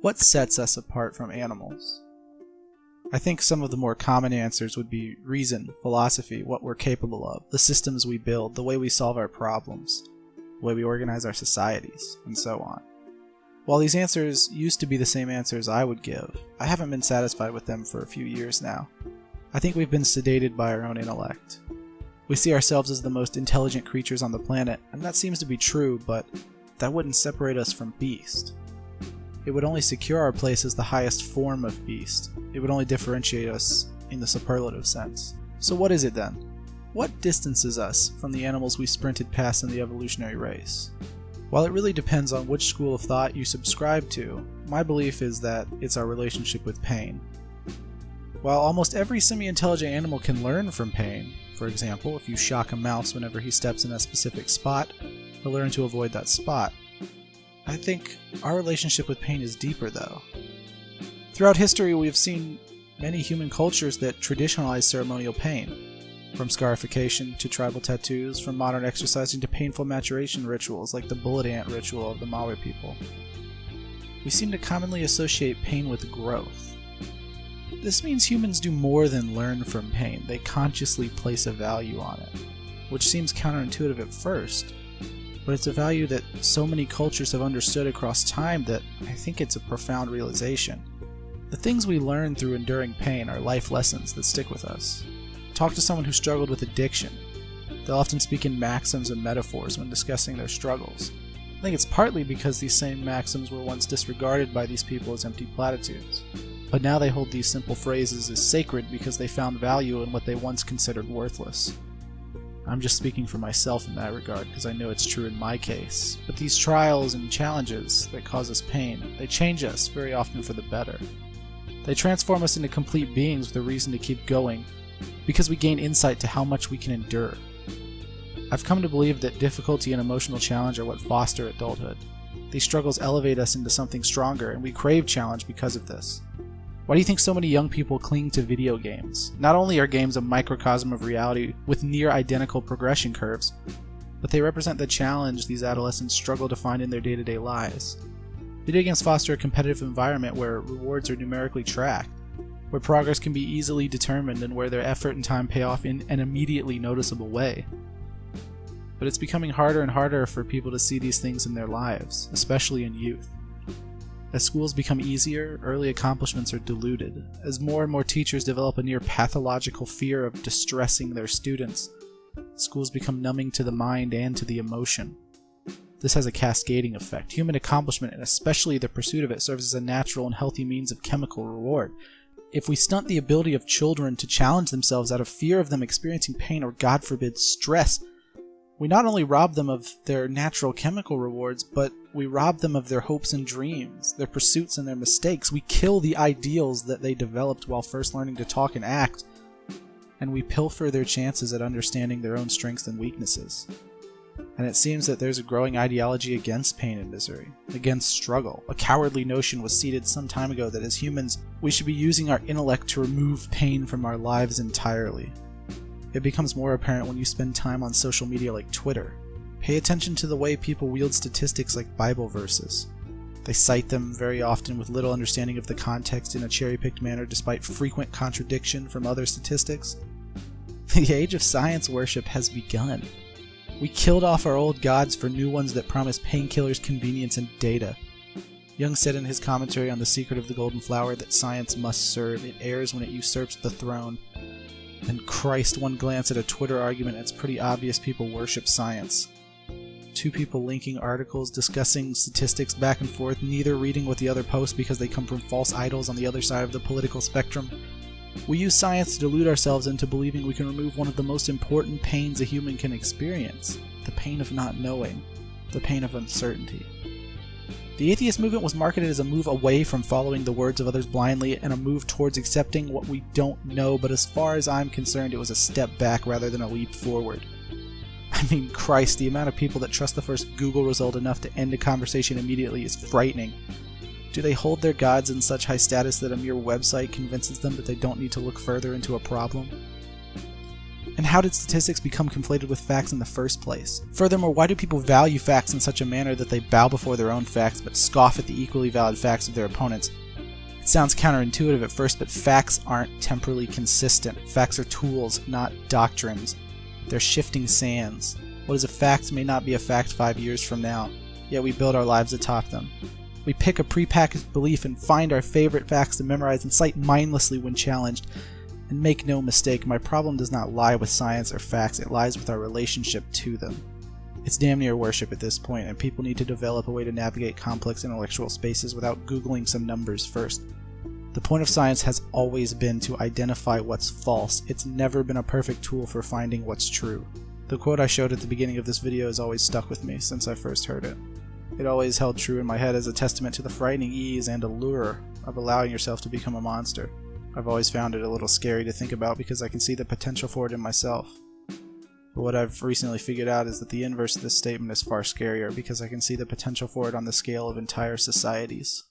What sets us apart from animals? I think some of the more common answers would be reason, philosophy, what we're capable of, the systems we build, the way we solve our problems, the way we organize our societies, and so on. While these answers used to be the same answers I would give, I haven't been satisfied with them for a few years now. I think we've been sedated by our own intellect. We see ourselves as the most intelligent creatures on the planet, and that seems to be true, but that wouldn't separate us from beast. It would only secure our place as the highest form of beast. It would only differentiate us in the superlative sense. So what is it then? What distances us from the animals we sprinted past in the evolutionary race? While it really depends on which school of thought you subscribe to, my belief is that it's our relationship with pain. While almost every semi-intelligent animal can learn from pain, for example, if you shock a mouse whenever he steps in a specific spot, he'll learn to avoid that spot. I think our relationship with pain is deeper, though. Throughout history, we've seen many human cultures that traditionalize ceremonial pain, from scarification to tribal tattoos, from modern exercising to painful maturation rituals like the bullet ant ritual of the Maori people. We seem to commonly associate pain with growth. This means humans do more than learn from pain, they consciously place a value on it, which seems counterintuitive at first. But it's a value that so many cultures have understood across time that I think it's a profound realization. The things we learn through enduring pain are life lessons that stick with us. Talk to someone who struggled with addiction. They'll often speak in maxims and metaphors when discussing their struggles. I think it's partly because these same maxims were once disregarded by these people as empty platitudes. But now they hold these simple phrases as sacred because they found value in what they once considered worthless. I'm just speaking for myself in that regard because I know it's true in my case. But these trials and challenges that cause us pain, they change us very often for the better. They transform us into complete beings with a reason to keep going because we gain insight to how much we can endure. I've come to believe that difficulty and emotional challenge are what foster adulthood. These struggles elevate us into something stronger, and we crave challenge because of this. Why do you think so many young people cling to video games? Not only are games a microcosm of reality with near identical progression curves, but they represent the challenge these adolescents struggle to find in their day-to-day lives. Video games foster a competitive environment where rewards are numerically tracked, where progress can be easily determined, and where their effort and time pay off in an immediately noticeable way. But it's becoming harder and harder for people to see these things in their lives, especially in youth. As schools become easier, early accomplishments are diluted. As more and more teachers develop a near pathological fear of distressing their students, schools become numbing to the mind and to the emotion. This has a cascading effect. Human accomplishment, and especially the pursuit of it, serves as a natural and healthy means of chemical reward. If we stunt the ability of children to challenge themselves out of fear of them experiencing pain or, God forbid, stress, we not only rob them of their natural chemical rewards, but we rob them of their hopes and dreams, their pursuits and their mistakes. We kill the ideals that they developed while first learning to talk and act, and we pilfer their chances at understanding their own strengths and weaknesses. And it seems that there's a growing ideology against pain and misery, against struggle. A cowardly notion was seeded some time ago that as humans, we should be using our intellect to remove pain from our lives entirely. It becomes more apparent when you spend time on social media like Twitter. Pay attention to the way people wield statistics like Bible verses. They cite them very often with little understanding of the context in a cherry-picked manner despite frequent contradiction from other statistics. The age of science worship has begun. We killed off our old gods for new ones that promise painkillers, convenience, and data. Jung said in his commentary on The Secret of the Golden Flower that science must serve. It errs when it usurps the throne. And Christ, one glance at a Twitter argument, it's pretty obvious people worship science. Two people linking articles, discussing statistics back and forth, neither reading what the other posts because they come from false idols on the other side of the political spectrum. We use science to delude ourselves into believing we can remove one of the most important pains a human can experience, the pain of not knowing, the pain of uncertainty. The atheist movement was marketed as a move away from following the words of others blindly and a move towards accepting what we don't know, but as far as I'm concerned, it was a step back rather than a leap forward. I mean, Christ, the amount of people that trust the first Google result enough to end a conversation immediately is frightening. Do they hold their gods in such high status that a mere website convinces them that they don't need to look further into a problem? And how did statistics become conflated with facts in the first place? Furthermore, why do people value facts in such a manner that they bow before their own facts but scoff at the equally valid facts of their opponents? It sounds counterintuitive at first, but facts aren't temporally consistent. Facts are tools, not doctrines. They're shifting sands. What is a fact may not be a fact 5 years from now, yet we build our lives atop them. We pick a prepackaged belief and find our favorite facts to memorize and cite mindlessly when challenged. And make no mistake, my problem does not lie with science or facts, it lies with our relationship to them. It's damn near worship at this point, and people need to develop a way to navigate complex intellectual spaces without Googling some numbers first. The point of science has always been to identify what's false. It's never been a perfect tool for finding what's true. The quote I showed at the beginning of this video has always stuck with me since I first heard it. It always held true in my head as a testament to the frightening ease and allure of allowing yourself to become a monster. I've always found it a little scary to think about because I can see the potential for it in myself. But what I've recently figured out is that the inverse of this statement is far scarier because I can see the potential for it on the scale of entire societies.